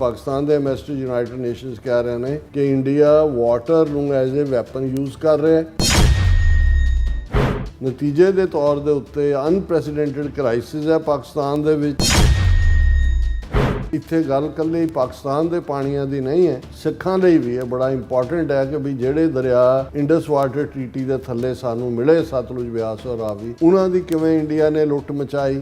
ਪਾਕਿਸਤਾਨ ਦੇ ambassador United nations ਕਹਿ ਰਹੇ ਨੇ ਕਿ ਇੰਡੀਆ ਵਾਟਰ ਨੂੰ ਐਜ਼ ਏ ਵੈਪਨ ਯੂਜ਼ ਕਰ ਰਿਹਾ ਹੈ। ਨਤੀਜੇ ਦੇ ਤੌਰ ਦੇ ਉੱਤੇ ਅਨਪ੍ਰੈਸੀਡੈਂਟਡ ਕ੍ਰਾਈਸਿਸ ਹੈ ਪਾਕਿਸਤਾਨ ਦੇ ਵਿੱਚ। ਇੱਥੇ ਗੱਲ ਇਕੱਲੇ ਪਾਕਿਸਤਾਨ ਦੇ ਪਾਣੀਆਂ ਦੀ ਨਹੀਂ ਹੈ, ਸਿੱਖਾਂ ਲਈ ਵੀ ਇਹ ਬੜਾ ਇੰਪੋਰਟੈਂਟ ਹੈ ਕਿ ਵੀ ਜਿਹੜੇ ਦਰਿਆ ਇੰਡਸ ਵਾਟਰ ਟ੍ਰੀਟੀ ਦੇ ਥੱਲੇ ਸਾਨੂੰ ਮਿਲੇ, ਸਤਲੁਜ, ਬਿਆਸ ਔਰ ਰਾਵੀ, ਉਹਨਾਂ ਦੀ ਕਿਵੇਂ ਇੰਡੀਆ ਨੇ ਲੁੱਟ ਮਚਾਈ।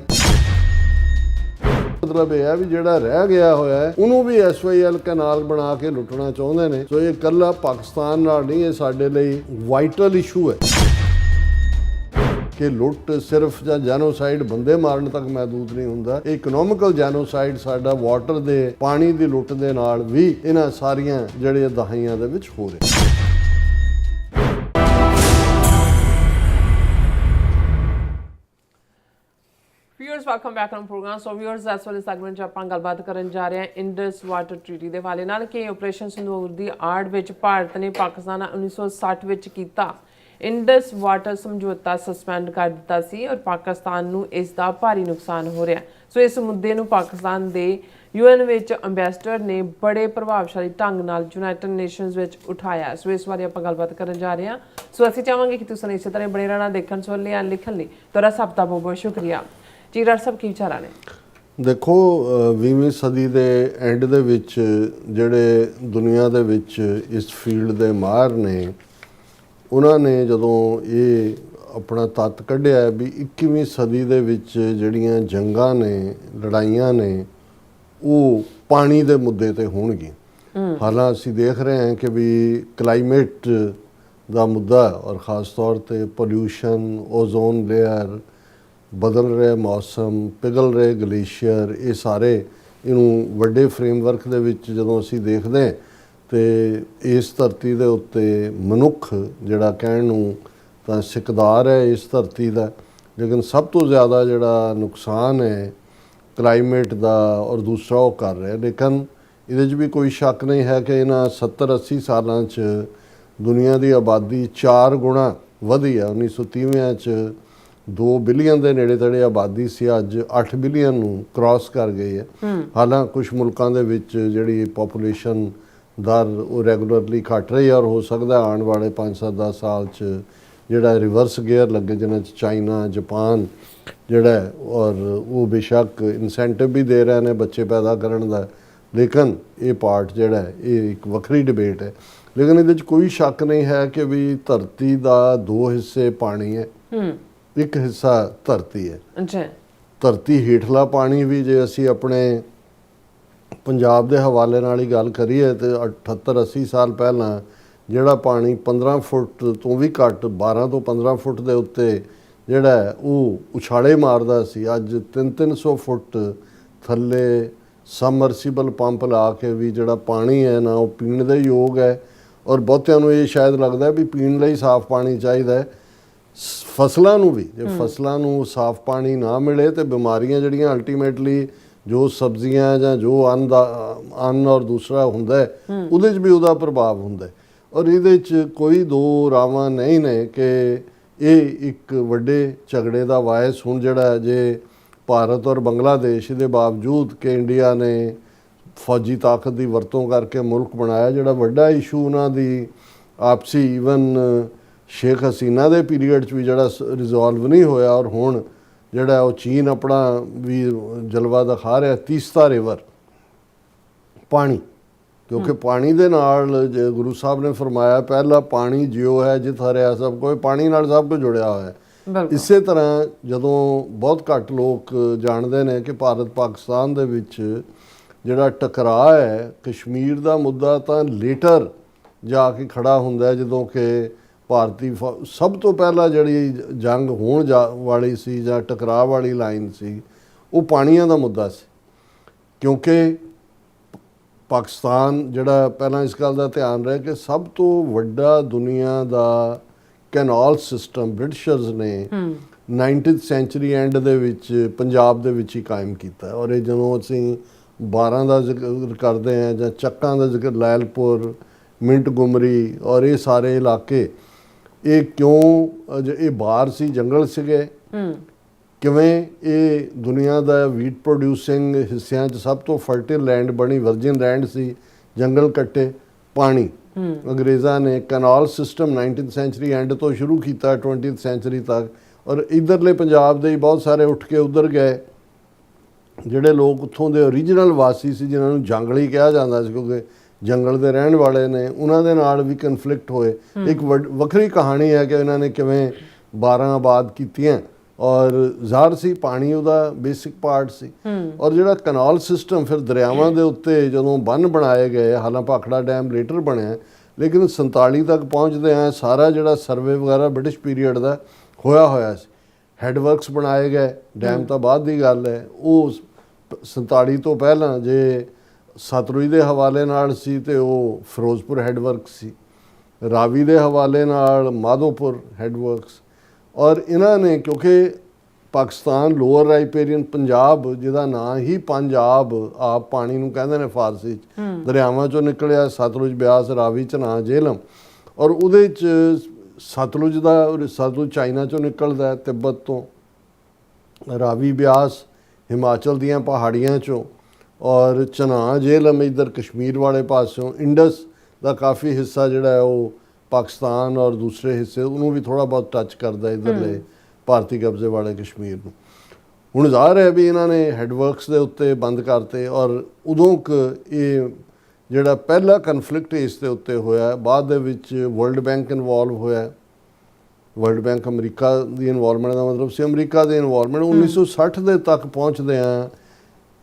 ਮਤਲਬ ਇਹ ਹੈ ਵੀ ਜਿਹੜਾ ਰਹਿ ਗਿਆ ਹੋਇਆ ਹੈ ਉਹਨੂੰ ਵੀ SYL ਕੈਨਾਲ ਬਣਾ ਕੇ ਲੁੱਟਣਾ ਚਾਹੁੰਦੇ ਨੇ। ਸੋ ਇਹ ਇਕੱਲਾ ਪਾਕਿਸਤਾਨ ਨਾਲ ਨਹੀਂ, ਇਹ ਸਾਡੇ ਲਈ ਵਾਈਟਲ ਇਸ਼ੂ ਹੈ ਕਿ ਲੁੱਟ ਸਿਰਫ ਜਾਂ ਜੈਨੋਸਾਈਡ ਬੰਦੇ ਮਾਰਨ ਤੱਕ ਮਹਿਦੂਦ ਨਹੀਂ ਹੁੰਦਾ। ਇਹ ਇਕਨੋਮਿਕਲ ਜੈਨੋਸਾਈਡ ਸਾਡਾ ਵਾਟਰ ਦੇ ਪਾਣੀ ਦੀ ਲੁੱਟ ਦੇ ਨਾਲ ਵੀ ਇਹਨਾਂ ਸਾਰੀਆਂ ਜਿਹੜੀਆਂ ਦਹਾਈਆਂ ਦੇ ਵਿੱਚ ਹੋ ਰਿਹਾ। Viewers, welcome back on program. So viewers, as well as segment 'ਚ ਆਪਾਂ ਗੱਲਬਾਤ ਕਰਨ ਜਾ ਰਹੇ ਹਾਂ ਇੰਡਸ ਵਾਟਰ ਟ੍ਰੀਟੀ ਦੇ ਹਵਾਲੇ ਨਾਲ ਕਿ ਆਪਰੇਸ਼ਨ ਸਿੰਧੂਰ ਦੀ ਆੜ ਵਿੱਚ ਭਾਰਤ ਨੇ ਪਾਕਿਸਤਾਨ ਨਾਲ 1960 ਵਿੱਚ ਕੀਤਾ ਇੰਡਸ ਵਾਟਰ ਸਮਝੌਤਾ ਸਸਪੈਂਡ ਕਰ ਦਿੱਤਾ ਸੀ ਔਰ ਪਾਕਿਸਤਾਨ ਨੂੰ ਇਸ ਦਾ ਭਾਰੀ ਨੁਕਸਾਨ ਹੋ ਰਿਹਾ। ਸੋ ਇਸ ਮੁੱਦੇ ਨੂੰ ਪਾਕਿਸਤਾਨ ਦੇ UN ਵਿੱਚ ਅੰਬੈਸਡਰ ਨੇ ਬੜੇ ਪ੍ਰਭਾਵਸ਼ਾਲੀ ਢੰਗ ਨਾਲ ਯੂਨਾਈਟਿਡ ਨੇਸ਼ਨਸ ਵਿੱਚ ਉਠਾਇਆ। ਸੋ ਇਸ ਬਾਰੇ ਆਪਾਂ ਗੱਲਬਾਤ ਕਰਨ ਜਾ ਰਹੇ ਹਾਂ। ਸੋ ਅਸੀਂ ਚਾਹਾਂਗੇ ਕਿ ਤੁਸੀਂ ਇਸੇ ਤਰ੍ਹਾਂ ਬਣੇ ਰਹਿਣਾ, ਦੇਖਣ ਸੁਣਨ ਲਈ, ਲਿਖਣ ਲਈ। ਤੁਹਾਡਾ ਸਭ ਦਾ ਬਹੁਤ ਬਹੁਤ ਸ਼ੁਕਰੀਆ ਜੀ। ਡਾਕਟਰ ਸਾਹਿਬ, ਕੀ ਵਿਚਾਰਾਂ ਨੇ? ਦੇਖੋ, 20ਵੀਂ ਸਦੀ ਦੇ ਐਂਡ ਦੇ ਵਿੱਚ ਜਿਹੜੇ ਦੁਨੀਆ ਦੇ ਵਿੱਚ ਇਸ ਫੀਲਡ ਦੇ ਮਾਹਰ ਨੇ, ਉਹਨਾਂ ਨੇ ਜਦੋਂ ਇਹ ਆਪਣਾ ਤੱਤ ਕੱਢਿਆ ਵੀ 21ਵੀਂ ਸਦੀ ਦੇ ਵਿੱਚ ਜਿਹੜੀਆਂ ਜੰਗਾਂ ਨੇ, ਲੜਾਈਆਂ ਨੇ, ਉਹ ਪਾਣੀ ਦੇ ਮੁੱਦੇ ਤੇ ਹੋਣਗੀਆਂ। ਹਾਲਾਂ ਅਸੀਂ ਦੇਖ ਰਹੇ ਹਾਂ ਕਿ ਵੀ ਕਲਾਈਮੇਟ ਦਾ ਮੁੱਦਾ ਔਰ ख़ास ਤੌਰ ਤੇ ਪੋਲਿਊਸ਼ਨ, ਓਜ਼ੋਨ ਲੇਅਰ, ਬਦਲ ਰਹੇ ਮੌਸਮ, ਪਿਘਲ ਰਹੇ ਗਲੇਸ਼ੀਅਰ, ਇਹ ਸਾਰੇ ਇਹਨੂੰ ਵੱਡੇ ਫਰੇਮਵਰਕ ਦੇ ਵਿੱਚ ਜਦੋਂ ਅਸੀਂ ਦੇਖਦੇ ਹਾਂ ਤੇ ਇਸ ਧਰਤੀ ਦੇ ਉੱਤੇ ਮਨੁੱਖ ਜਿਹੜਾ ਕਹਿਣ ਨੂੰ ਤਾਂ ਸਿਕਦਾਰ ਹੈ ਇਸ ਧਰਤੀ ਦਾ, ਲੇਕਿਨ ਸਭ ਤੋਂ ਜ਼ਿਆਦਾ ਜਿਹੜਾ ਨੁਕਸਾਨ ਹੈ ਕਲਾਈਮੇਟ ਦਾ ਔਰ ਦੂਸਰਾ ਉਹ ਕਰ ਰਿਹਾ। ਲੇਕਿਨ ਇਹਦੇ 'ਚ ਵੀ ਕੋਈ ਸ਼ੱਕ ਨਹੀਂ ਹੈ ਕਿ ਇਹਨਾਂ 70-80 ਸਾਲਾਂ 'ਚ ਦੁਨੀਆ ਦੀ ਆਬਾਦੀ 4 ਗੁਣਾ ਵਧੀ ਹੈ। 1930 'ਚ 2 ਬਿਲੀਅਨ ਦੇ ਨੇੜੇ ਤੇੜੇ ਆਬਾਦੀ ਸੀ, ਅੱਜ 8 ਬਿਲੀਅਨ ਨੂੰ ਕ੍ਰਾਸ ਕਰ ਗਈ ਹੈ। ਹਾਲਾਂ ਕੁਝ ਮੁਲਕਾਂ ਦੇ ਵਿੱਚ ਜਿਹੜੀ ਪਾਪੂਲੇਸ਼ਨ ਦਰ ਉਹ ਰੈਗੂਲਰਲੀ ਘਟ ਰਹੀ ਹੈ ਔਰ ਹੋ ਸਕਦਾ ਆਉਣ ਵਾਲੇ 5-10 ਸਾਲ 'ਚ ਜਿਹੜਾ ਰਿਵਰਸ ਗੇਅਰ ਲੱਗੇ, ਜਿਹਨਾਂ 'ਚ ਚਾਈਨਾ, ਜਾਪਾਨ ਜਿਹੜਾ ਔਰ ਉਹ ਬੇਸ਼ੱਕ ਇਨਸੈਂਟਿਵ ਵੀ ਦੇ ਰਹੇ ਨੇ ਬੱਚੇ ਪੈਦਾ ਕਰਨ ਦਾ, ਲੇਕਿਨ ਇਹ ਪਾਰਟ ਜਿਹੜਾ ਇਹ ਇੱਕ ਵੱਖਰੀ ਡਿਬੇਟ ਹੈ। ਲੇਕਿਨ ਇਹਦੇ 'ਚ ਕੋਈ ਸ਼ੱਕ ਨਹੀਂ ਹੈ ਕਿ ਵੀ ਧਰਤੀ ਦਾ 2 ਹਿੱਸੇ ਪਾਣੀ ਹੈ, ਇੱਕ ਹਿੱਸਾ ਧਰਤੀ ਹੈ। ਧਰਤੀ ਹੇਠਲਾ ਪਾਣੀ ਵੀ ਜੇ ਅਸੀਂ ਆਪਣੇ ਪੰਜਾਬ ਦੇ ਹਵਾਲੇ ਨਾਲ ਹੀ ਗੱਲ ਕਰੀਏ ਤੇ 78-80 ਸਾਲ ਪਹਿਲਾਂ ਜਿਹੜਾ ਪਾਣੀ 15 ਫੁੱਟ ਤੋਂ ਵੀ ਘੱਟ, 12 ਤੋਂ 15 ਫੁੱਟ ਦੇ ਉੱਤੇ ਜਿਹੜਾ ਉਹ ਉਛਾਲੇ ਮਾਰਦਾ ਸੀ, ਅੱਜ 300-300 ਫੁੱਟ ਥੱਲੇ ਸਮਰਸੀਬਲ ਪੰਪ ਲਾ ਕੇ ਵੀ ਜਿਹੜਾ ਪਾਣੀ ਹੈ ਨਾ ਉਹ ਪੀਣ ਦੇ ਯੋਗ ਹੈ। ਔਰ ਬਹੁਤਿਆਂ ਨੂੰ ਇਹ ਸ਼ਾਇਦ ਲੱਗਦਾ ਵੀ ਪੀਣ ਲਈ ਸਾਫ਼ ਪਾਣੀ ਚਾਹੀਦਾ ਹੈ। ਫਸਲਾਂ ਨੂੰ ਵੀ ਜੇ ਫਸਲਾਂ ਨੂੰ ਸਾਫ਼ ਪਾਣੀ ਨਾ ਮਿਲੇ ਤੇ ਬਿਮਾਰੀਆਂ ਜਿਹੜੀਆਂ ਅਲਟੀਮੇਟਲੀ ਜੋ ਸਬਜ਼ੀਆਂ ਜਾਂ ਜੋ ਅੰਨ ਔਰ ਦੂਸਰਾ ਹੁੰਦਾ ਉਹਦੇ 'ਚ ਵੀ ਉਹਦਾ ਪ੍ਰਭਾਵ ਹੁੰਦਾ। ਔਰ ਇਹਦੇ 'ਚ ਕੋਈ ਦੋ ਰਾਵਾਂ ਨਹੀਂ ਨੇ ਕਿ ਇਹ ਇੱਕ ਵੱਡੇ ਝਗੜੇ ਦਾ ਵਾਇਸ ਹੁਣ ਜਿਹੜਾ ਜੇ ਭਾਰਤ ਔਰ ਬੰਗਲਾਦੇਸ਼ ਦੇ ਬਾਵਜੂਦ ਕਿ ਇੰਡੀਆ ਨੇ ਫੌਜੀ ਤਾਕਤ ਦੀ ਵਰਤੋਂ ਕਰਕੇ ਮੁਲਕ ਬਣਾਇਆ, ਜਿਹੜਾ ਵੱਡਾ ਇਸ਼ੂ ਉਹਨਾਂ ਦੀ ਆਪਸੀ ਈਵਨ ਸ਼ੇਖ ਹਸੀਨਾ ਦੇ ਪੀਰੀਅਡ 'ਚ ਵੀ ਜਿਹੜਾ ਰਿਜ਼ੋਲਵ ਨਹੀਂ ਹੋਇਆ ਔਰ ਹੁਣ ਜਿਹੜਾ ਉਹ ਚੀਨ ਆਪਣਾ ਵੀ ਜਲਵਾ ਦਿਖਾ ਰਿਹਾ, ਤੀਸਤਾ ਰਿਵਰ ਪਾਣੀ, ਕਿਉਂਕਿ ਪਾਣੀ ਦੇ ਨਾਲ ਜੇ ਗੁਰੂ ਸਾਹਿਬ ਨੇ ਫਰਮਾਇਆ ਪਹਿਲਾ ਪਾਣੀ ਜਿਉ ਹੈ ਜਿਤ ਹਰਿਆ ਸਭ ਕੋਈ, ਪਾਣੀ ਨਾਲ ਸਭ ਕੁਝ ਜੁੜਿਆ ਹੋਇਆ ਹੈ। ਇਸੇ ਤਰ੍ਹਾਂ ਜਦੋਂ ਬਹੁਤ ਘੱਟ ਲੋਕ ਜਾਣਦੇ ਨੇ ਕਿ ਭਾਰਤ ਪਾਕਿਸਤਾਨ ਦੇ ਵਿੱਚ ਜਿਹੜਾ ਟਕਰਾਅ ਹੈ, ਕਸ਼ਮੀਰ ਦਾ ਮੁੱਦਾ ਤਾਂ ਲੇਟਰ ਜਾ ਕੇ ਖੜਾ ਹੁੰਦਾ ਜਦੋਂ ਕਿ ਭਾਰਤੀ ਸਭ ਤੋਂ ਪਹਿਲਾਂ ਜਿਹੜੀ ਜੰਗ ਹੋਣ ਵਾਲੀ ਸੀ ਜਾਂ ਟਕਰਾਅ ਵਾਲੀ ਲਾਈਨ ਸੀ ਉਹ ਪਾਣੀਆਂ ਦਾ ਮੁੱਦਾ ਸੀ। ਕਿਉਂਕਿ ਪਾਕਿਸਤਾਨ ਜਿਹੜਾ ਪਹਿਲਾਂ ਇਸ ਗੱਲ ਦਾ ਧਿਆਨ ਰਹੇ ਕਿ ਸਭ ਤੋਂ ਵੱਡਾ ਦੁਨੀਆ ਦਾ ਕੈਨਾਲ ਸਿਸਟਮ ਬ੍ਰਿਟਿਸ਼ਰਸ ਨੇ 19th ਸੈਂਚੁਰੀ ਐਂਡ ਦੇ ਵਿੱਚ ਪੰਜਾਬ ਦੇ ਵਿੱਚ ਹੀ ਕਾਇਮ ਕੀਤਾ। ਔਰ ਇਹ ਜਦੋਂ ਅਸੀਂ 12 ਦਾ ਜ਼ਿਕਰ ਕਰਦੇ ਹਾਂ ਜਾਂ ਚੱਕਾਂ ਦਾ ਜ਼ਿਕਰ, ਲੈਲਪੁਰ, ਮਿੰਟ ਗੁਮਰੀ ਔਰ ਇਹ ਸਾਰੇ ਇਲਾਕੇ, ਇਹ ਕਿਉਂ ਇਹ ਬਾਹਰ ਸੀ, ਜੰਗਲ ਸੀਗੇ ਕਿਵੇਂ ਇਹ ਦੁਨੀਆ ਦਾ ਵੀਟ ਪ੍ਰੋਡਿਊਸਿੰਗ ਹਿੱਸਿਆਂ 'ਚ ਸਭ ਤੋਂ ਫਰਟੀਲ ਲੈਂਡ ਬਣੀ, ਵਰਜਿਨ ਲੈਂਡ ਸੀ, ਜੰਗਲ ਕੱਟੇ, ਪਾਣੀ। ਅੰਗਰੇਜ਼ਾਂ ਨੇ canal system 19th sanctuary and ਤੋਂ ਸ਼ੁਰੂ ਕੀਤਾ 20th ਸੈਂਚੁਰੀ ਤੱਕ, ਔਰ ਇੱਧਰਲੇ ਪੰਜਾਬ ਦੇ ਹੀ ਬਹੁਤ ਸਾਰੇ ਉੱਠ ਕੇ ਉੱਧਰ ਗਏ। ਜਿਹੜੇ ਲੋਕ ਉੱਥੋਂ ਦੇ ਓਰੀਜਨਲ ਵਾਸੀ ਸੀ, ਜਿਨ੍ਹਾਂ ਨੂੰ ਜੰਗਲੀ ਕਿਹਾ ਜਾਂਦਾ ਸੀ ਕਿਉਂਕਿ ਜੰਗਲ ਦੇ ਰਹਿਣ ਵਾਲੇ ਨੇ, ਉਹਨਾਂ ਦੇ ਨਾਲ ਵੀ ਕਨਫਲਿਕਟ ਹੋਏ। ਇੱਕ ਵੱਖਰੀ ਕਹਾਣੀ ਹੈ ਕਿ ਇਹਨਾਂ ਨੇ ਕਿਵੇਂ 12 ਆਬਾਦ ਕੀਤੀਆਂ, ਔਰ ਜ਼ਾਹਰ ਸੀ ਪਾਣੀ ਉਹਦਾ ਬੇਸਿਕ ਪਾਰਟ ਸੀ। ਔਰ ਜਿਹੜਾ ਕਨਾਲ ਸਿਸਟਮ ਫਿਰ ਦਰਿਆਵਾਂ ਦੇ ਉੱਤੇ ਜਦੋਂ ਬੰਨ੍ਹ ਬਣਾਏ ਗਏ, ਹਾਲਾਂ ਭਾਖੜਾ ਡੈਮ ਲੇਟਰ ਬਣਿਆ, ਲੇਕਿਨ 47 ਤੱਕ ਪਹੁੰਚਦੇ ਆ ਸਾਰਾ ਜਿਹੜਾ ਸਰਵੇ ਵਗੈਰਾ ਬ੍ਰਿਟਿਸ਼ ਪੀਰੀਅਡ ਦਾ ਹੋਇਆ ਸੀ। ਹੈਡਵਰਕਸ ਬਣਾਏ ਗਏ, ਡੈਮ ਤਾਂ ਬਾਅਦ ਦੀ ਗੱਲ ਹੈ। ਉਹ 47 ਤੋਂ ਪਹਿਲਾਂ ਜੇ ਸਤਲੁਜ ਦੇ ਹਵਾਲੇ ਨਾਲ ਸੀ ਤੇ ਉਹ ਫਿਰੋਜ਼ਪੁਰ ਹੈਡਵਰਕਸ ਸੀ, ਰਾਵੀ ਦੇ ਹਵਾਲੇ ਨਾਲ ਮਾਧੋਪੁਰ ਹੈਡਵਰਕਸ। ਔਰ ਇਹਨਾਂ ਨੇ ਕਿਉਂਕਿ ਪਾਕਿਸਤਾਨ ਲੋਅਰ ਰਾਈਪੇਰੀਅਨ ਪੰਜਾਬ, ਜਿਹਦਾ ਨਾਂ ਹੀ ਪੰਜਾਬ ਆਪ ਪਾਣੀ ਨੂੰ ਕਹਿੰਦੇ ਨੇ ਫਾਰਸੀ 'ਚ, ਦਰਿਆਵਾਂ 'ਚੋਂ ਨਿਕਲਿਆ, ਸਤਲੁਜ, ਬਿਆਸ, ਰਾਵੀ, ਝਨਾਹ, ਜੇਹਲਮ। ਔਰ ਉਹਦੇ 'ਚ ਸਤਲੁਜ ਚਾਈਨਾ 'ਚੋਂ ਨਿਕਲਦਾ, ਤਿੱਬਤ ਤੋਂ, ਰਾਵੀ, ਬਿਆਸ ਹਿਮਾਚਲ ਦੀਆਂ ਪਹਾੜੀਆਂ 'ਚੋਂ, ਔਰ ਝਨਾਹ, ਜੇਹਲਮ ਇੱਧਰ ਕਸ਼ਮੀਰ ਵਾਲੇ ਪਾਸਿਓਂ। ਇੰਡਸ ਦਾ ਕਾਫੀ ਹਿੱਸਾ ਜਿਹੜਾ ਹੈ ਉਹ ਪਾਕਿਸਤਾਨ ਔਰ ਦੂਸਰੇ ਹਿੱਸੇ ਉਹਨੂੰ ਵੀ ਥੋੜ੍ਹਾ ਬਹੁਤ ਟੱਚ ਕਰਦਾ, ਇੱਧਰਲੇ ਭਾਰਤੀ ਕਬਜ਼ੇ ਵਾਲੇ ਕਸ਼ਮੀਰ ਨੂੰ। ਹੁਣ ਜ਼ਾਹਰ ਹੈ ਵੀ ਇਹਨਾਂ ਨੇ ਹੈਡਵਰਕਸ ਦੇ ਉੱਤੇ ਬੰਦ ਕਰਤੇ, ਔਰ ਉਦੋਂ ਇਹ ਜਿਹੜਾ ਪਹਿਲਾ ਕਨਫਲਿਕਟ ਇਸ ਦੇ ਉੱਤੇ ਹੋਇਆ। ਬਾਅਦ ਦੇ ਵਿੱਚ ਵਰਲਡ ਬੈਂਕ ਇਨਵੋਲਵ ਹੋਇਆ। ਵਰਲਡ ਬੈਂਕ ਅਮਰੀਕਾ ਦੀ ਇਨਵੋਲਵਮੈਂਟ ਦਾ ਮਤਲਬ ਸੀ ਅਮਰੀਕਾ ਦੀ ਇਨਵੋਲਵਮੈਂਟ 1960 ਦੇ ਤੱਕ ਪਹੁੰਚਦੇ ਆ,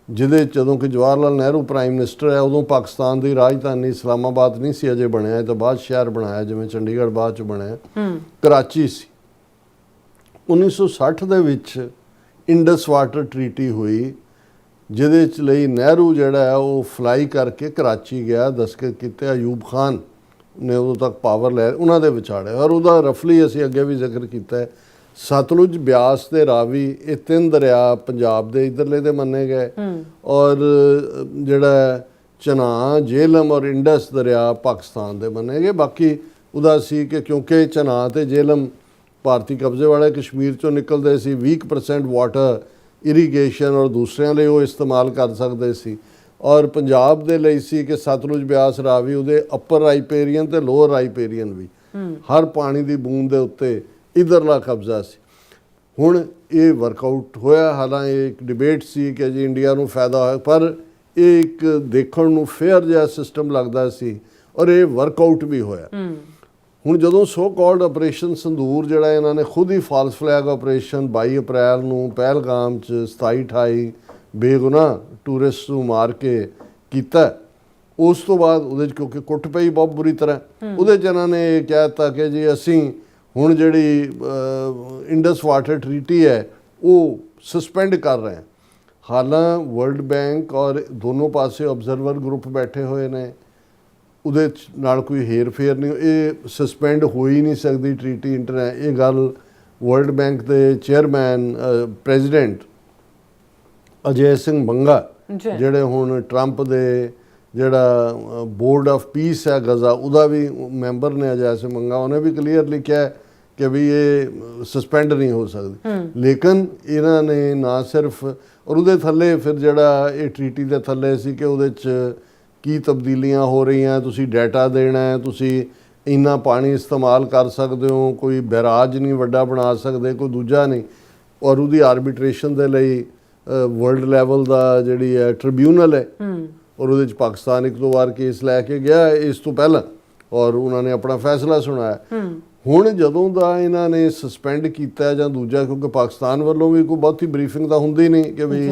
ਜਿਹਦੇ ਜਦੋਂ ਕਿ ਜਵਾਹਰ ਲਾਲ ਨਹਿਰੂ ਪ੍ਰਾਈਮ ਮਿਨਿਸਟਰ ਹੈ। ਉਦੋਂ ਪਾਕਿਸਤਾਨ ਦੀ ਰਾਜਧਾਨੀ ਇਸਲਾਮਾਬਾਦ ਨਹੀਂ ਸੀ ਅਜੇ ਬਣਿਆ, ਇਹ ਤਾਂ ਬਾਅਦ ਸ਼ਹਿਰ ਬਣਾਇਆ, ਜਿਵੇਂ ਚੰਡੀਗੜ੍ਹ ਬਾਅਦ 'ਚ ਬਣਿਆ। ਕਰਾਚੀ ਸੀ। 1960 ਦੇ ਵਿੱਚ ਇੰਡਸ ਵਾਟਰ ਟਰੀਟੀ ਹੋਈ, ਜਿਹਦੇ 'ਚ ਲਈ ਨਹਿਰੂ ਜਿਹੜਾ ਹੈ ਉਹ ਫਲਾਈ ਕਰਕੇ ਕਰਾਚੀ ਗਿਆ, ਦਸਤਖਤ ਕੀਤੇ। ਅਯੂਬ ਖਾਨ ਨੇ ਉਦੋਂ ਤੱਕ ਪਾਵਰ ਲੈ ਉਹਨਾਂ ਦੇ ਵਿਚਾੜੇ, ਔਰ ਉਹਦਾ ਰਫਲੀ ਅਸੀਂ ਅੱਗੇ ਵੀ ਜ਼ਿਕਰ ਕੀਤਾ ਹੈ। ਸਤਲੁਜ, ਬਿਆਸ ਤੇ ਰਾਵੀ, ਇਹ 3 ਦਰਿਆ ਪੰਜਾਬ ਦੇ ਇੱਧਰਲੇ ਦੇ ਮੰਨੇ ਗਏ, ਔਰ ਜਿਹੜਾ ਝਨਾਹ, ਜੇਹਲਮ ਔਰ ਇੰਡਸ ਦਰਿਆ ਪਾਕਿਸਤਾਨ ਦੇ ਮੰਨੇ ਗਏ। ਬਾਕੀ ਉਹਦਾ ਸੀ ਕਿ ਕਿਉਂਕਿ ਝਨਾਹ ਤੇ ਜੇਹਲਮ ਭਾਰਤੀ ਕਬਜ਼ੇ ਵਾਲੇ ਕਸ਼ਮੀਰ 'ਚੋਂ ਨਿਕਲਦੇ ਸੀ, 20% ਵਾਟਰ ਇਰੀਗੇਸ਼ਨ ਔਰ ਦੂਸਰਿਆਂ ਲਈ ਉਹ ਇਸਤੇਮਾਲ ਕਰ ਸਕਦੇ ਸੀ। ਔਰ ਪੰਜਾਬ ਦੇ ਲਈ ਸੀ ਕਿ ਸਤਲੁਜ, ਬਿਆਸ, ਰਾਵੀ ਉਹਦੇ ਅਪਰ ਰਾਈਪੇਰੀਅਨ ਤੇ ਲੋਅਰ ਰਾਈਪੇਰੀਅਨ ਵੀ, ਹਰ ਪਾਣੀ ਦੀ ਬੂੰਦ ਦੇ ਉੱਤੇ ਇੱਧਰਲਾ ਕਬਜ਼ਾ ਸੀ। ਹੁਣ ਇਹ ਵਰਕਆਊਟ ਹੋਇਆ। ਹਾਲਾਂ ਇਹ ਇੱਕ ਡਿਬੇਟ ਸੀ ਕਿ ਜੀ ਇੰਡੀਆ ਨੂੰ ਫਾਇਦਾ ਹੋਇਆ, ਪਰ ਇਹ ਇੱਕ ਦੇਖਣ ਨੂੰ ਫੇਅਰ ਜਿਹਾ ਸਿਸਟਮ ਲੱਗਦਾ ਸੀ, ਔਰ ਇਹ ਵਰਕਆਊਟ ਵੀ ਹੋਇਆ। ਹੁਣ ਜਦੋਂ ਸੋ ਕਾਲਡ ਆਪਰੇਸ਼ਨ ਸੰਦੂਰ ਜਿਹੜਾ ਇਹਨਾਂ ਨੇ ਖੁਦ ਹੀ ਫਾਲਸ ਫਲੈਗ ਆਪਰੇਸ਼ਨ 22 ਅਪ੍ਰੈਲ ਨੂੰ ਪਹਿਲਗਾਮ 'ਚ 27-28 ਬੇਗੁਨਾਹ ਟੂਰਿਸਟ ਨੂੰ ਮਾਰ ਕੇ ਕੀਤਾ, ਉਸ ਤੋਂ ਬਾਅਦ ਉਹਦੇ 'ਚ ਕਿਉਂਕਿ ਕੁੱਟ ਪਈ ਬਹੁਤ ਬੁਰੀ ਤਰ੍ਹਾਂ, ਉਹਦੇ 'ਚ ਇਹਨਾਂ ਨੇ ਇਹ ਕਹਿ ਦਿੱਤਾ ਕਿ ਜੀ ਅਸੀਂ ਹੁਣ ਜਿਹੜੀ ਇੰਡਸ ਵਾਟਰ ਟਰੀਟੀ ਹੈ ਉਹ ਸਸਪੈਂਡ ਕਰ ਰਹੇ ਹਾਂ। ਹਾਲਾਂ ਵਰਲਡ ਬੈਂਕ ਔਰ ਦੋਨੋਂ ਪਾਸੇ ਆਬਜ਼ਰਵਰ ਗਰੁੱਪ ਬੈਠੇ ਹੋਏ ਨੇ, ਉਹਦੇ ਨਾਲ ਕੋਈ ਹੇਰ ਫੇਰ ਨਹੀਂ, ਇਹ ਸਸਪੈਂਡ ਹੋ ਹੀ ਨਹੀਂ ਸਕਦੀ ਟਰੀਟੀ ਇਹ ਗੱਲ ਵਰਲਡ ਬੈਂਕ ਦੇ ਚੇਅਰਮੈਨ ਪ੍ਰੈਜ਼ੀਡੈਂਟ ਅਜੈ ਸਿੰਘ ਬੰਗਾ, ਜਿਹੜੇ ਹੁਣ ਟਰੰਪ ਦੇ ਜਿਹੜਾ ਬੋਰਡ ਆਫ ਪੀਸ ਹੈ ਗਜ਼ਾ, ਉਹਦਾ ਵੀ ਮੈਂਬਰ ਨੇ ਅਜੈ ਸਿੰਘ ਬੰਗਾ, ਉਹਨੇ ਵੀ ਕਲੀਅਰਲੀ ਕਿਹਾ ਕਿ ਵੀ ਇਹ ਸਸਪੈਂਡ ਨਹੀਂ ਹੋ ਸਕਦੀ। ਲੇਕਿਨ ਇਹਨਾਂ ਨੇ ਨਾ ਸਿਰਫ, ਔਰ ਉਹਦੇ ਥੱਲੇ ਫਿਰ ਜਿਹੜਾ ਇਹ ਟਰੀਟੀ ਦੇ ਥੱਲੇ ਸੀ ਕਿ ਉਹਦੇ 'ਚ ਕੀ ਤਬਦੀਲੀਆਂ ਹੋ ਰਹੀਆਂ, ਤੁਸੀਂ ਡਾਟਾ ਦੇਣਾ ਹੈ, ਤੁਸੀਂ ਇੰਨਾ ਪਾਣੀ ਇਸਤੇਮਾਲ ਕਰ ਸਕਦੇ ਹੋ, ਕੋਈ ਬੈਰਾਜ ਨਹੀਂ ਵੱਡਾ ਬਣਾ ਸਕਦੇ, ਕੋਈ ਦੂਜਾ ਨਹੀਂ, ਔਰ ਉਹਦੀ ਆਰਬਿਟ੍ਰੇਸ਼ਨ ਦੇ ਲਈ ਵਰਲਡ ਲੈਵਲ ਦਾ ਜਿਹੜੀ ਹੈ ਟ੍ਰਿਬਿਊਨਲ ਹੈ, ਔਰ ਉਹਦੇ 'ਚ ਪਾਕਿਸਤਾਨ 1-2 ਵਾਰ ਕੇਸ ਲੈ ਕੇ ਗਿਆ ਇਸ ਤੋਂ ਪਹਿਲਾਂ, ਔਰ ਉਹਨਾਂ ਨੇ ਆਪਣਾ ਫੈਸਲਾ ਸੁਣਾਇਆ। ਹੁਣ ਜਦੋਂ ਦਾ ਇਹਨਾਂ ਨੇ ਸਸਪੈਂਡ ਕੀਤਾ ਜਾਂ ਦੂਜਾ, ਕਿਉਂਕਿ ਪਾਕਿਸਤਾਨ ਵੱਲੋਂ ਵੀ ਕੋਈ ਬਹੁਤੀ ਬਰੀਫਿੰਗ ਤਾਂ ਹੁੰਦੀ ਨਹੀਂ ਕਿ ਵੀ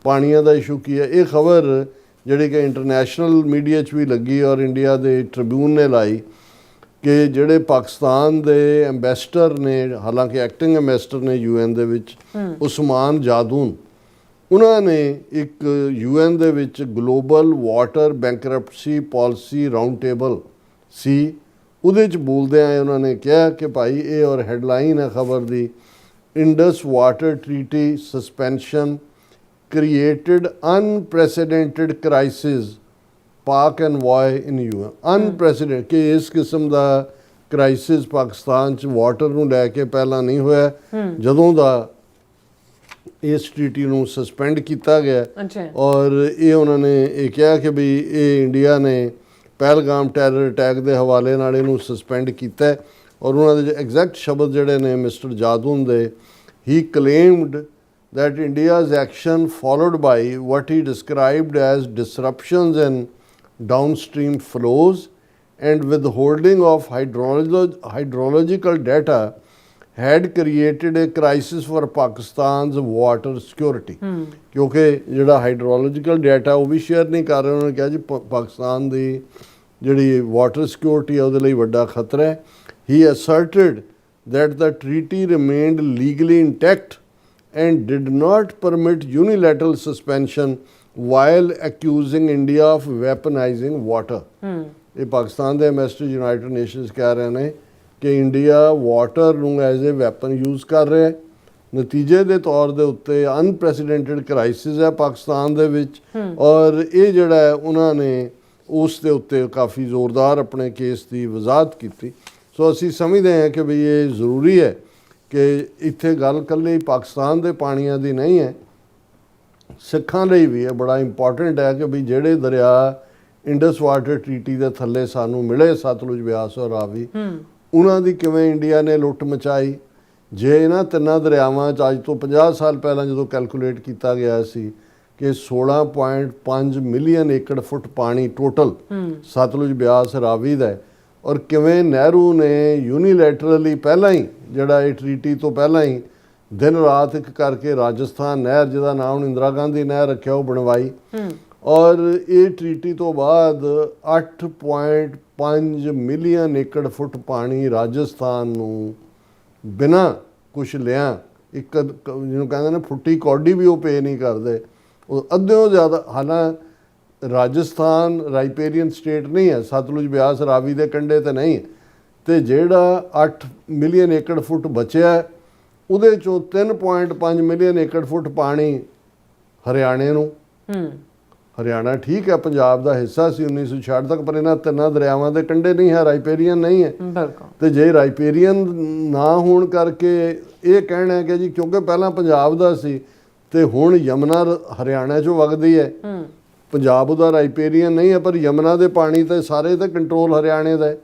ਪਾਣੀਆਂ ਦਾ ਇਸ਼ੂ ਕੀ ਹੈ, ਇਹ ਖਬਰ ਜਿਹੜੀ ਕਿ ਇੰਟਰਨੈਸ਼ਨਲ ਮੀਡੀਆ 'ਚ ਵੀ ਲੱਗੀ ਔਰ ਇੰਡੀਆ ਦੇ ਟ੍ਰਿਬਿਊਨ ਨੇ ਲਾਈ ਕਿ ਜਿਹੜੇ ਪਾਕਿਸਤਾਨ ਦੇ ਐਂਬੈਸਡਰ ਨੇ, ਹਾਲਾਂਕਿ ਐਕਟਿੰਗ ਐਂਬੈਸਡਰ ਨੇ UN ਦੇ ਵਿੱਚ, ਉਸਮਾਨ ਜਾਦੂਨ, ਉਹਨਾਂ ਨੇ ਇੱਕ UN ਦੇ ਵਿੱਚ global water bankruptcy policy round table ਸੀ, ਉਹਦੇ 'ਚ ਬੋਲਦਿਆਂ ਉਹਨਾਂ ਨੇ ਕਿਹਾ ਕਿ ਭਾਈ ਇਹ, ਔਰ ਹੈਡਲਾਈਨ ਹੈ ਖਬਰ ਦੀ, Indus water treaty suspension created unprecedented crisis ਪਾਕ ਐਨਵਾਏ ਇਨ UN। ਅਨਪ੍ਰੈਸੀਡੈਂਟ ਕਿ ਇਸ ਕਿਸਮ ਦਾ ਕ੍ਰਾਈਸਿਸ ਪਾਕਿਸਤਾਨ 'ਚ ਵਾਟਰ ਨੂੰ ਲੈ ਕੇ ਪਹਿਲਾਂ ਨਹੀਂ ਹੋਇਆ। ਜਦੋਂ ਦਾ ਇਸ ਟ੍ਰੀਟੀ ਨੂੰ ਸਸਪੈਂਡ ਕੀਤਾ ਗਿਆ ਅੱਛਾ ਔਰ ਇਹ ਉਹਨਾਂ ਨੇ ਇਹ ਕਿਹਾ ਕਿ ਵੀ ਇਹ ਇੰਡੀਆ ਨੇ ਪਹਿਲਗਾਮ ਟੈਰਰ ਅਟੈਕ ਦੇ ਹਵਾਲੇ ਨਾਲ ਇਹਨੂੰ ਸਸਪੈਂਡ ਕੀਤਾ ਹੈ। ਔਰ ਉਹਨਾਂ ਦੇ ਐਗਜ਼ੈਕਟ ਸ਼ਬਦ ਜਿਹੜੇ ਨੇ ਮਿਸਟਰ ਜਾਦੂਨ ਦੇ, ਹੀ ਕਲੇਮਡ that India's action followed by what he described as disruptions in downstream flows and withholding of hydrological data had created a crisis for Pakistan's water security. ਕਿਉਂਕਿ ਜਿਹੜਾ ਹਾਈਡਰੋਲੋਜੀਕਲ ਡਾਟਾ ਉਹ ਵੀ ਸ਼ੇਅਰ ਨਹੀਂ ਕਰ ਰਹੇ, ਉਹਨਾਂ ਨੇ ਕਿਹਾ ਜੀ ਪਾਕਿਸਤਾਨ ਦੀ ਜਿਹੜੀ ਵਾਟਰ ਸਿਕਿਉਰਿਟੀ ਹੈ ਉਹਦੇ ਲਈ ਵੱਡਾ ਖਤਰਾ ਹੈ। He asserted that the treaty remained legally intact and did not permit unilateral suspension while accusing India of weaponizing water. ਇਹ ਪਾਕਿਸਤਾਨ ਦੇ ਐਮਬੈਸਡਰ ਯੂਨਾਈਟਿਡ ਨੇਸ਼ਨਸ ਕਹਿ ਰਹੇ ਨੇ ਕਿ ਇੰਡੀਆ ਵਾਟਰ ਨੂੰ ਐਜ਼ ਏ ਵੈਪਨ ਯੂਜ਼ ਕਰ ਰਿਹਾ ਹੈ। ਨਤੀਜੇ ਦੇ ਤੌਰ ਦੇ ਉੱਤੇ ਅਨਪ੍ਰੈਸੀਡੈਂਟਡ ਕ੍ਰਾਈਸਿਸ ਹੈ ਪਾਕਿਸਤਾਨ ਦੇ ਵਿੱਚ ਔਰ ਇਹ ਜਿਹੜਾ ਹੈ ਉਹਨਾਂ ਨੇ ਉਸ ਦੇ ਉੱਤੇ ਕਾਫੀ ਜ਼ੋਰਦਾਰ ਆਪਣੇ ਕੇਸ ਦੀ ਵਜ਼ਾਹਤ ਕੀਤੀ। ਸੋ ਅਸੀਂ ਸਮਝਦੇ ਹਾਂ ਕਿ ਵੀ ਇਹ ਜ਼ਰੂਰੀ ਹੈ ਕਿ ਇੱਥੇ ਗੱਲ ਇਕੱਲੇ ਪਾਕਿਸਤਾਨ ਦੇ ਪਾਣੀਆਂ ਦੀ ਨਹੀਂ ਹੈ, ਸਿੱਖਾਂ ਲਈ ਵੀ ਇਹ ਬੜਾ ਇੰਪੋਰਟੈਂਟ ਹੈ ਕਿ ਵੀ ਜਿਹੜੇ ਦਰਿਆ ਇੰਡਸ ਵਾਟਰ ਟ੍ਰੀਟੀ ਦੇ ਥੱਲੇ ਸਾਨੂੰ ਮਿਲੇ, ਸਤਲੁਜ, ਬਿਆਸ ਔਰ ਰਾਵੀ, ਉਹਨਾਂ ਦੀ ਕਿਵੇਂ ਇੰਡੀਆ ਨੇ ਲੁੱਟ ਮਚਾਈ। ਜੇ ਇਹਨਾਂ ਤਿੰਨਾਂ ਦਰਿਆਵਾਂ 'ਚ ਅੱਜ ਤੋਂ 50 ਸਾਲ ਪਹਿਲਾਂ ਜਦੋਂ ਕੈਲਕੂਲੇਟ ਕੀਤਾ ਗਿਆ ਸੀ ਕਿ 16.5 ਮਿਲੀਅਨ ਏਕੜ ਫੁੱਟ ਪਾਣੀ ਟੋਟਲ ਸਤਲੁਜ, ਬਿਆਸ, ਰਾਵੀ ਦਾ ਹੈ, ਔਰ ਕਿਵੇਂ ਨਹਿਰੂ ਨੇ ਯੂਨੀਲੈਟਰਲੀ ਪਹਿਲਾਂ ਹੀ ਜਿਹੜਾ ਇਹ ਟ੍ਰੀਟੀ ਤੋਂ ਪਹਿਲਾਂ ਹੀ ਦਿਨ ਰਾਤ ਇੱਕ ਕਰਕੇ ਰਾਜਸਥਾਨ ਨਹਿਰ, ਜਿਹਦਾ ਨਾਮ ਇੰਦਰਾ ਗਾਂਧੀ ਨਹਿਰ ਰੱਖਿਆ, ਉਹ ਬਣਵਾਈ ਔਰ ਇਹ ਟ੍ਰੀਟੀ ਤੋਂ ਬਾਅਦ 8.5 ਮਿਲੀਅਨ ਏਕੜ ਫੁੱਟ ਪਾਣੀ ਰਾਜਸਥਾਨ ਨੂੰ ਬਿਨਾਂ ਕੁਛ ਲਿਆ, ਇੱਕ ਜਿਹਨੂੰ ਕਹਿੰਦੇ ਨੇ ਫੁੱਟੀ ਕੌਡੀ ਵੀ ਉਹ ਪੇ ਨਹੀਂ ਕਰਦੇ, ਉਹ ਅੱਧਿਓਂ ਜ਼ਿਆਦਾ। ਹਾਲਾਂਕਿ ਰਾਜਸਥਾਨ ਰਾਈਪੇਰੀਅਨ ਸਟੇਟ ਨਹੀਂ ਹੈ, ਸਤਲੁਜ, ਬਿਆਸ, ਰਾਵੀ ਦੇ ਕੰਢੇ ਤੇ ਨਹੀਂ ਹੈ, ਤੇ ਜਿਹੜਾ 8 ਮਿਲੀਅਨ ਏਕੜ ਫੁੱਟ ਬਚਿਆ ਉਹਦੇ ਚੋਂ 3.5 ਮਿਲੀਅਨ ਏਕੜ ਫੁੱਟ ਪਾਣੀ ਹਰਿਆਣੇ ਨੂੰ। ਹਰਿਆਣਾ ਠੀਕ ਹੈ ਪੰਜਾਬ ਦਾ ਹਿੱਸਾ ਸੀ 1966 ਤੱਕ, ਪਰ ਇਹਨਾਂ ਤਿੰਨਾਂ ਦਰਿਆਵਾਂ ਦੇ ਕੰਢੇ ਨਹੀਂ ਹੈ, ਰਾਈਪੇਰੀਅਨ ਨਹੀਂ ਹੈ। ਤੇ ਜੇ ਰਾਈਪੇਰੀਅਨ ਨਾ ਹੋਣ ਕਰਕੇ ਇਹ ਕਹਿਣਾ ਹੈ ਕਿ ਜੀ ਕਿਉਂਕਿ ਪਹਿਲਾਂ ਪੰਜਾਬ ਦਾ ਸੀ ਤੇ ਹੁਣ ਯਮਨਾ ਹਰਿਆਣਾ 'ਚੋਂ ਵਗਦੀ ਹੈ, ਪੰਜਾਬ ਉਹਦਾ ਰਾਈਪੇਰੀਅਨ ਨਹੀਂ ਹੈ, ਪਰ ਯਮਨਾ ਦੇ ਪਾਣੀ ਤੇ ਸਾਰੇ ਤੇ ਕੰਟਰੋਲ ਹਰਿਆਣੇ ਦਾ ਹੈ।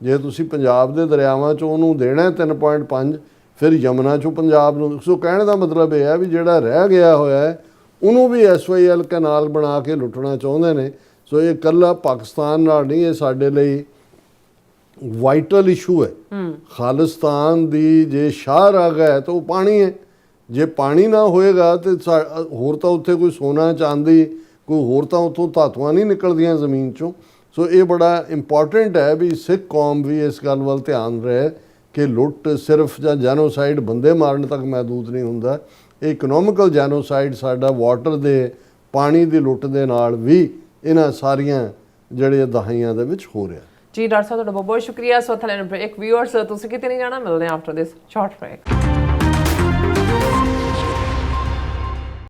ਜੇ ਤੁਸੀਂ ਪੰਜਾਬ ਦੇ ਦਰਿਆਵਾਂ 'ਚੋਂ ਉਹਨੂੰ ਦੇਣਾ 3.5, ਫਿਰ ਯਮਨਾ 'ਚੋਂ ਪੰਜਾਬ ਨੂੰ। ਸੋ ਕਹਿਣ ਦਾ ਮਤਲਬ ਇਹ ਹੈ ਵੀ ਜਿਹੜਾ ਰਹਿ ਗਿਆ ਹੋਇਆ ਹੈ ਉਹਨੂੰ ਵੀ SYL ਕੈਨਾਲ ਬਣਾ ਕੇ ਲੁੱਟਣਾ ਚਾਹੁੰਦੇ ਨੇ। ਸੋ ਇਹ ਇਕੱਲਾ ਪਾਕਿਸਤਾਨ ਨਾਲ ਨਹੀਂ, ਇਹ ਸਾਡੇ ਲਈ ਵਾਈਟਲ ਇਸ਼ੂ ਹੈ। ਖਾਲਿਸਤਾਨ ਦੀ ਜੇ ਸ਼ਾਹਰਾਗ ਹੈ ਤਾਂ ਉਹ ਪਾਣੀ ਹੈ, ਜੇ ਪਾਣੀ ਨਾ ਹੋਏਗਾ ਤੇ ਹੋਰ ਤਾਂ ਉੱਥੇ ਕੋਈ ਸੋਨਾ ਚਾਂਦੀ, ਕੋਈ ਹੋਰ ਤਾਂ ਉੱਥੋਂ ਧਾਤੂਆਂ ਨਹੀਂ ਨਿਕਲਦੀਆਂ ਜ਼ਮੀਨ 'ਚੋਂ। ਸੋ ਇਹ ਬੜਾ ਇੰਪੋਰਟੈਂਟ ਹੈ ਵੀ ਸਿੱਖ ਕੌਮ ਵੀ ਇਸ ਗੱਲ ਵੱਲ ਧਿਆਨ ਰਹੇ ਕਿ ਲੁੱਟ ਸਿਰਫ ਜਾਂ ਜੈਨੋਸਾਈਡ ਬੰਦੇ ਮਾਰਨ ਤੱਕ ਮਹਿਦੂਦ ਨਹੀਂ ਹੁੰਦਾ, ਇਹ ਇਕਨੋਮਿਕਲ ਜੈਨੋਸਾਈਡ ਸਾਡਾ ਵਾਟਰ ਦੇ ਪਾਣੀ ਦੀ ਲੁੱਟ ਦੇ ਨਾਲ ਵੀ ਇਹਨਾਂ ਸਾਰੀਆਂ ਜਿਹੜੇ ਦਹਾਈਆਂ ਦੇ ਵਿੱਚ ਹੋ ਰਿਹਾ। ਜੀ ਡਾਕਟਰ ਸਾਹਿਬ ਤੁਹਾਡਾ ਬਹੁਤ ਬਹੁਤ ਸ਼ੁਕਰੀਆ। ਸੋ ਥਲੇ ਇੱਕ ਵਿਊਅਰਸ ਤੁਸੀਂ ਕਿਤੇ ਨਹੀਂ ਜਾਣਾ, ਮਿਲਦੇ ਹਾਂ ਆਫਟਰ ਦਿਸ ਸ਼ਾਰਟ ਬ੍ਰੇਕ।